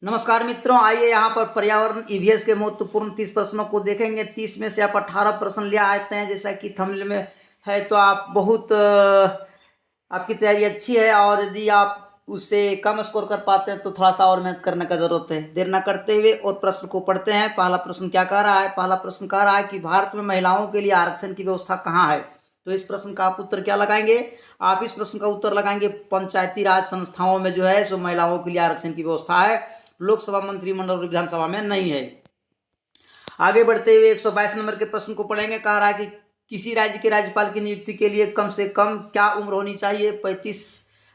नमस्कार मित्रों, आइए यहाँ पर पर्यावरण ईवीएस के महत्वपूर्ण 30 प्रश्नों को देखेंगे। 30 में से आप 18 प्रश्न ले आते हैं, जैसा कि थंबनेल में है। तो आप बहुत आपकी तैयारी अच्छी है, और यदि आप उससे कम स्कोर कर पाते हैं तो थोड़ा सा और मेहनत करने का ज़रूरत है। देर न करते हुए और प्रश्न को पढ़ते हैं। पहला प्रश्न क्या कह रहा है? पहला प्रश्न कह रहा है कि भारत में महिलाओं के लिए आरक्षण की व्यवस्था कहाँ है। तो इस प्रश्न का आप उत्तर क्या लगाएंगे? आप इस प्रश्न का उत्तर लगाएंगे पंचायती राज संस्थाओं में जो है सो महिलाओं के लिए आरक्षण की व्यवस्था है। लोकसभा, मंत्रिमंडल और विधानसभा में नहीं है। आगे बढ़ते हुए 122 नंबर के प्रश्न को पढ़ेंगे। कह रहा है कि किसी राज्य के राज्यपाल की नियुक्ति के लिए कम से कम क्या उम्र होनी चाहिए? 35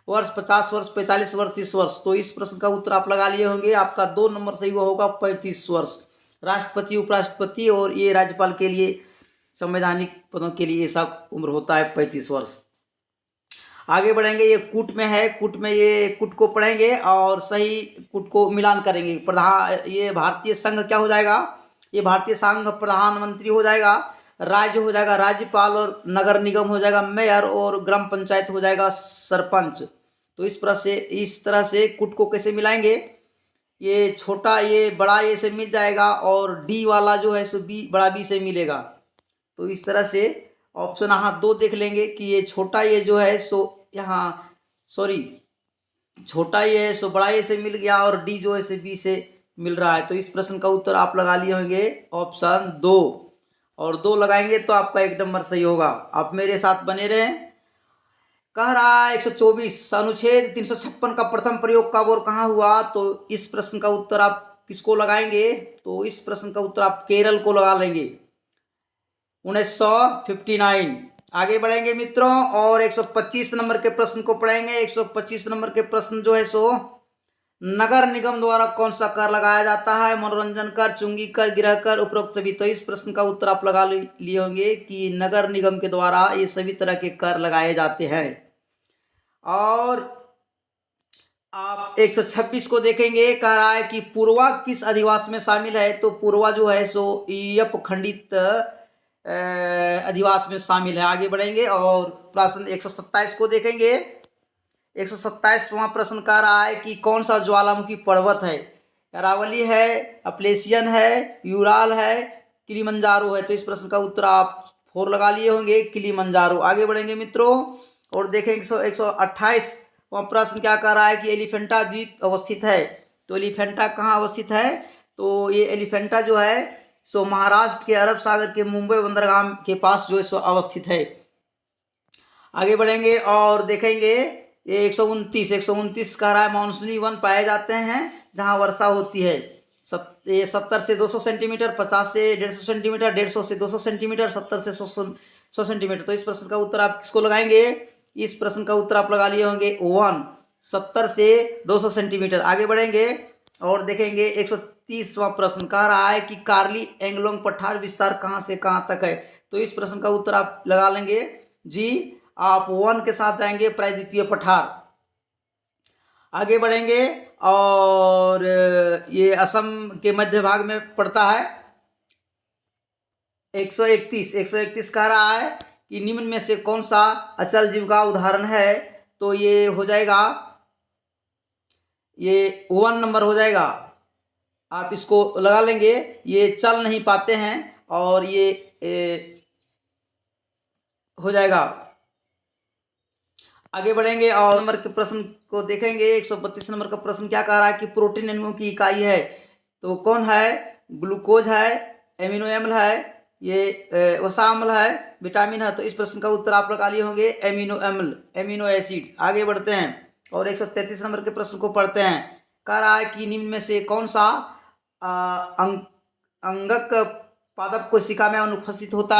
वर्ष, 50 वर्ष, 45 वर्ष, 30 वर्ष। तो इस प्रश्न का उत्तर आप लगा लिए होंगे। आपका 2 नंबर सही होगा, 35 वर्ष। राष्ट्रपति, उपराष्ट्रपति और ये राज्यपाल के लिए, संवैधानिक पदों के लिए सब उम्र होता है 35 वर्ष। आगे बढ़ेंगे। ये कूट में है, कूट में ये कूट को पढ़ेंगे और सही कूट को मिलान करेंगे। प्रधान, ये भारतीय संघ क्या हो जाएगा? ये भारतीय संघ प्रधानमंत्री हो जाएगा। राज्य हो जाएगा राज्यपाल, और नगर निगम हो जाएगा मेयर, और ग्राम पंचायत हो जाएगा सरपंच। तो इस तरह से कूट को कैसे मिलाएंगे? ये छोटा ये बड़ा ये से मिल जाएगा, और डी वाला जो है सो बी, बड़ा बी से मिलेगा। तो इस तरह से ऑप्शन यहाँ 2 देख लेंगे कि ये छोटा ये जो है सो यहाँ सॉरी छोटा ये है सो बड़ा ये से मिल गया, और डी जो है से बी से मिल रहा है। तो इस प्रश्न का उत्तर आप लगा लिए होंगे ऑप्शन 2, और 2 लगाएंगे तो आपका 1 नंबर सही होगा। आप मेरे साथ बने रहें। कह रहा है 124 अनुच्छेद 356 का प्रथम प्रयोग कब और कहाँ हुआ? तो इस प्रश्न का उत्तर आप किसको लगाएंगे? तो इस प्रश्न का उत्तर आप केरल को लगा लेंगे, 1959। आगे बढ़ेंगे मित्रों, और 125 नंबर के प्रश्न को पढ़ेंगे। 125 नंबर के प्रश्न जो है सो नगर निगम द्वारा कौन सा कर लगाया जाता है? मनोरंजन कर, चुंगी कर, गृह कर, उपरोक्त सभी। तो इस प्रश्न का उत्तर आप लगा लिए होंगे कि नगर निगम के द्वारा ये सभी तरह के कर लगाए जाते हैं। और आप 126 को देखेंगे। कह रहा है कि पूर्वा किस अधिवास में शामिल है? तो पूर्वा जो है सो यप खंडित अधिवास में शामिल है। आगे बढ़ेंगे और प्रश्न 127 को देखेंगे। 127वां प्रश्न कह रहा है कि कौन सा ज्वालामुखी पर्वत है? अरावली है, अपलेशियन है, यूराल है, किलिमंजारो है। तो इस प्रश्न का उत्तर आप 4 लगा लिए होंगे, किलिमंजारो। आगे बढ़ेंगे मित्रों और देखेंगे 128वां प्रश्न क्या कह रहा है कि एलिफेंटा द्वीप अवस्थित है। तो एलिफेंटा कहाँ अवस्थित है? तो ये एलिफेंटा जो है सो महाराष्ट्र के अरब सागर के मुंबई बंदरगाह के पास जो है सो अवस्थित है। आगे बढ़ेंगे और देखेंगे ये 129 कह रहा है मानसूनी वन पाए जाते हैं जहां वर्षा होती है। 70 से 200 सेंटीमीटर, 50 से 150 सेंटीमीटर, 150 से 200 सेंटीमीटर, 70 से 100 सेंटीमीटर। तो इस प्रश्न का उत्तर आप किसको लगाएंगे? इस प्रश्न का उत्तर आप लगा लिए होंगे 1, 70 से 200 सेंटीमीटर। आगे बढ़ेंगे और देखेंगे 130वां प्रश्न कह रहा है कि कार्ली एंगलोंग पठार विस्तार कहाँ से कहाँ तक है। तो इस प्रश्न का उत्तर आप लगा लेंगे जी, आप 1 के साथ जाएंगे, प्रायद्वीपीय पठार। आगे बढ़ेंगे और ये असम के मध्य भाग में पड़ता है। 131 कह रहा है कि निम्न में से कौन सा अचल जीव का उदाहरण है? तो ये हो जाएगा, ये 1 नंबर हो जाएगा। आप इसको लगा लेंगे। ये चल नहीं पाते हैं और ये हो जाएगा। आगे बढ़ेंगे और नंबर के प्रश्न को देखेंगे। 132 नंबर का प्रश्न क्या कह रहा है कि प्रोटीन अणुओं की इकाई है। तो कौन है? ग्लूकोज है, एमिनो एम्ल है, ये वसा अम्ल है, विटामिन है। तो इस प्रश्न का उत्तर आप लगा लिए होंगे एमिनो एम्ल, एमिनो एसिड। आगे बढ़ते हैं और 133 नंबर के प्रश्न को पढ़ते हैं। कह रहा है कि निम्न में से कौन सा अंगक पादप कोशिका में अनुपस्थित होता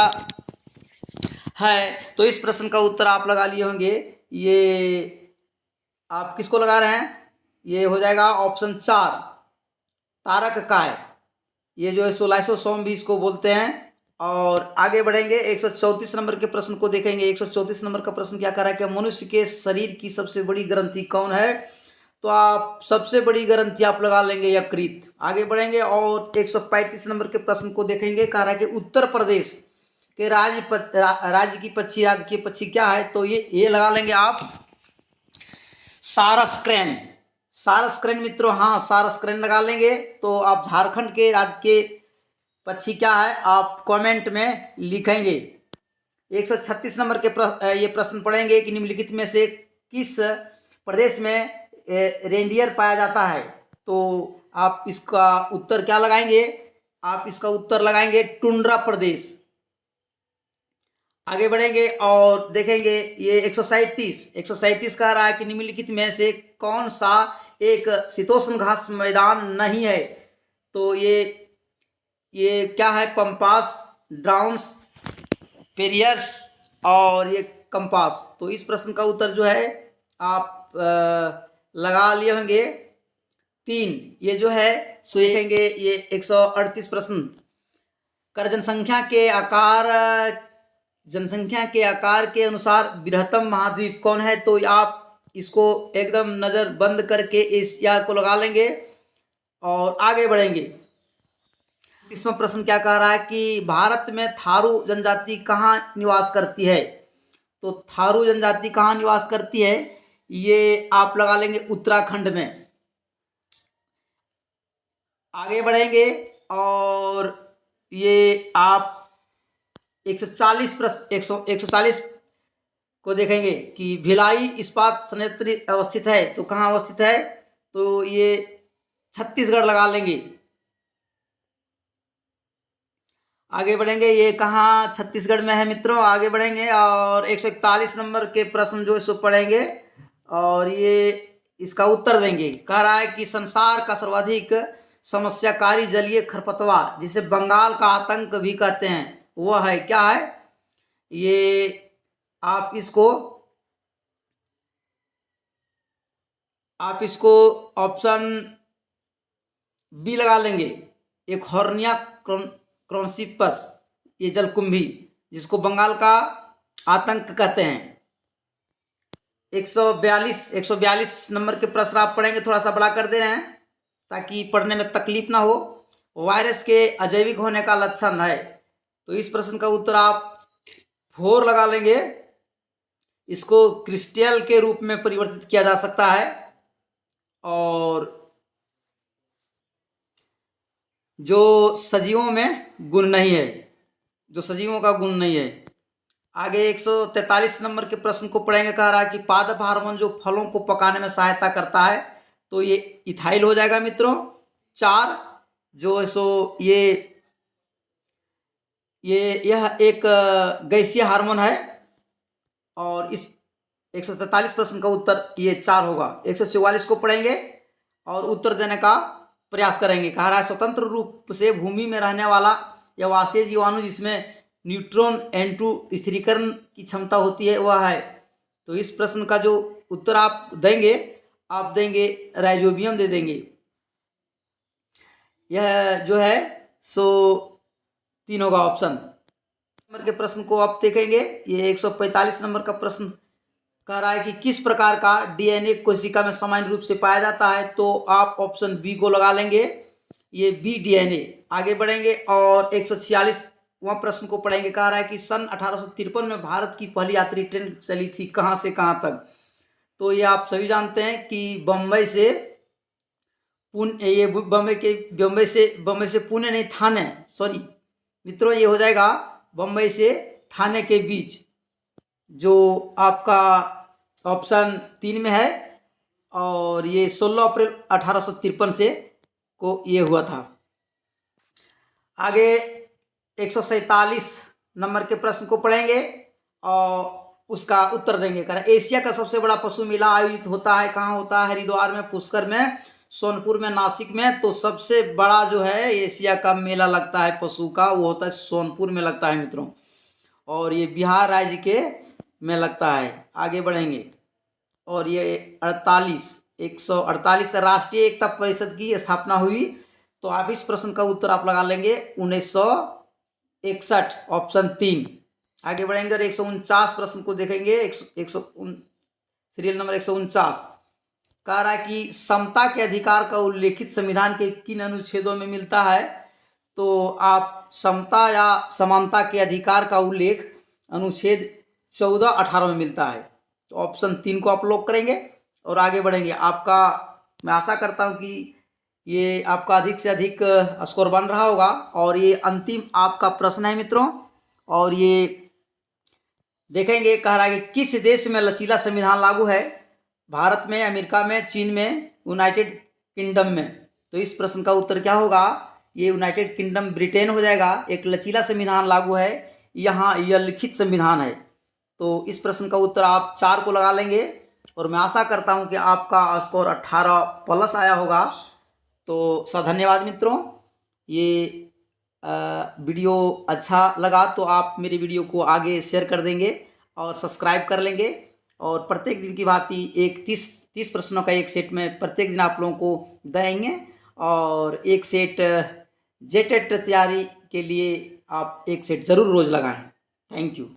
है। तो इस प्रश्न का उत्तर आप लगा लिए होंगे, ये आप किसको लगा रहे हैं? ये हो जाएगा ऑप्शन 4, तारक काय। ये जो है सोलाइसोसोम भी इसको बोलते हैं। और आगे बढ़ेंगे 134 नंबर के प्रश्न को देखेंगे। 134 नंबर का प्रश्न क्या कर रहा है कि मनुष्य के शरीर की सबसे बड़ी ग्रंथि कौन है? तो आप सबसे बड़ी ग्रंथि आप लगा लेंगे यकृत। आगे बढ़ेंगे और 135 नंबर के प्रश्न को देखेंगे। कह रहा है कि उत्तर प्रदेश के राज्य की पक्षी क्या है? तो ये लगा लेंगे आप सारस क्रेन। सारस्क्रीन मित्रों, हाँ सारस्क्रीन लगा लेंगे तो आप झारखंड के राज्य के पक्षी क्या है आप कमेंट में लिखेंगे। 136 नंबर के ये प्रश्न पढ़ेंगे कि निम्नलिखित में से किस प्रदेश में रेंडियर पाया जाता है। तो आप इसका उत्तर क्या लगाएंगे, आप इसका उत्तर लगाएंगे टुंड्रा प्रदेश। आगे बढ़ेंगे और देखेंगे ये 137 कह रहा है कि निम्नलिखित में से कौन सा एक शीतोष्ण घास मैदान नहीं है। तो ये क्या है, पंपास, ड्राउन्स, पेरियर्स और ये कंपास। तो इस प्रश्न का उत्तर जो है आप लगा लिए होंगे 3। ये जो है सो देखेंगे ये 138 प्रश्न कर जनसंख्या के आकार के अनुसार बृहत्तम महाद्वीप कौन है। तो आप इसको एकदम नज़र बंद करके एशिया को लगा लेंगे और आगे बढ़ेंगे। इसमें प्रश्न क्या कह रहा है कि भारत में थारू जनजाति कहाँ निवास करती है। तो थारू जनजाति कहाँ निवास करती है, ये आप लगा लेंगे उत्तराखंड में। आगे बढ़ेंगे और ये आप 140 को देखेंगे कि भिलाई इस्पात संयंत्र अवस्थित है। तो कहाँ अवस्थित है, तो ये छत्तीसगढ़ लगा लेंगे। आगे बढ़ेंगे, ये कहाँ छत्तीसगढ़ में है मित्रों। आगे बढ़ेंगे और 141 नंबर के प्रश्न जो सो पढ़ेंगे और ये इसका उत्तर देंगे। कह रहा है कि संसार का सर्वाधिक समस्याकारी जलीय खरपतवार जिसे बंगाल का आतंक भी कहते हैं वह है, क्या है ये। आप इसको ऑप्शन बी लगा लेंगे, एक हॉर्निया क्रॉन्सिपस, ये जलकुंभी जिसको बंगाल का आतंक कहते हैं। 142 नंबर के प्रश्न आप पढ़ेंगे, थोड़ा सा बड़ा कर दे रहे हैं ताकि पढ़ने में तकलीफ ना हो। वायरस के अजैविक होने का लक्षण है। तो इस प्रश्न का उत्तर आप 4 लगा लेंगे। इसको क्रिस्टल के रूप में परिवर्तित किया जा सकता है और जो सजीवों में गुण नहीं है, जो सजीवों का गुण नहीं है। आगे 143 नंबर के प्रश्न को पढ़ेंगे। कह रहा है कि पादप हार्मोन जो फलों को पकाने में सहायता करता है। तो ये इथाइल हो जाएगा मित्रों। 4 जो है सो यह एक गैसीय हार्मोन है और इस 143 प्रश्न का उत्तर ये 4 होगा। 144 को पढ़ेंगे और उत्तर देने का प्रयास करेंगे। कह रहा है स्वतंत्र रूप से भूमि में रहने वाला या वाष्य जीवाणु जिसमें न्यूट्रॉन N2 स्थिरीकरण की क्षमता होती है वह है। तो इस प्रश्न का जो उत्तर आप देंगे राइजोबियम दे देंगे। यह जो है सो 3 होगा ऑप्शन। नंबर के प्रश्न को आप देखेंगे। ये 145 नंबर का प्रश्न कह रहा है कि किस प्रकार का DNA कोशिका में सामान्य रूप से पाया जाता है। तो आप ऑप्शन बी को लगा लेंगे, ये बी DNA। आगे बढ़ेंगे और 146वां प्रश्न को पढ़ेंगे। कह रहा है कि सन 1853 में भारत की पहली यात्री ट्रेन चली थी कहाँ से कहाँ तक। तो ये आप सभी जानते हैं कि बम्बई से पुणे नहीं, थाने, सॉरी मित्रों ये हो जाएगा बम्बई से थाने के बीच, जो आपका ऑप्शन 3 में है। और ये 16 अप्रैल 1853 से को ये हुआ था। आगे 147 नंबर के प्रश्न को पढ़ेंगे और उसका उत्तर देंगे। एशिया का सबसे बड़ा पशु मेला आयोजित होता है कहाँ होता है। हरिद्वार में, पुष्कर में, सोनपुर में, नासिक में। तो सबसे बड़ा जो है एशिया का मेला लगता है पशु का वो होता है सोनपुर में लगता है मित्रों, और ये बिहार राज्य के में लगता है। आगे बढ़ेंगे और ये 148 का राष्ट्रीय एकता परिषद की स्थापना हुई। तो आप इस प्रश्न का उत्तर आप लगा लेंगे 1961 ऑप्शन 3। आगे बढ़ेंगे और 149 प्रश्न को देखेंगे। सीरियल नंबर 149 कह रहा है कि समता के अधिकार का उल्लेखित संविधान के किन अनुच्छेदों में मिलता है। तो आप समता या समानता के अधिकार का उल्लेख अनुच्छेद 14, 18 में मिलता है। तो ऑप्शन 3 को आप लॉक करेंगे और आगे बढ़ेंगे। आपका मैं आशा करता हूँ कि ये आपका अधिक से अधिक स्कोर बन रहा होगा। और ये अंतिम आपका प्रश्न है मित्रों, और ये देखेंगे, कह रहा है कि किस देश में लचीला संविधान लागू है? भारत में, अमेरिका में, चीन में, यूनाइटेड किंगडम में। तो इस प्रश्न का उत्तर क्या होगा? ये यूनाइटेड किंगडम, ब्रिटेन हो जाएगा। एक लचीला संविधान लागू है, यहाँ यह लिखित संविधान है। तो इस प्रश्न का उत्तर आप 4 को लगा लेंगे, और मैं आशा करता हूँ कि आपका स्कोर 18 प्लस आया होगा। तो धन्यवाद मित्रों। ये वीडियो अच्छा लगा तो आप मेरे वीडियो को आगे शेयर कर देंगे और सब्सक्राइब कर लेंगे। और प्रत्येक दिन की भांति एक 30 प्रश्नों का एक सेट में प्रत्येक दिन आप लोगों को देंगे। और एक सेट जेटेट तैयारी के लिए आप एक सेट ज़रूर रोज़ लगाएं। Thank you.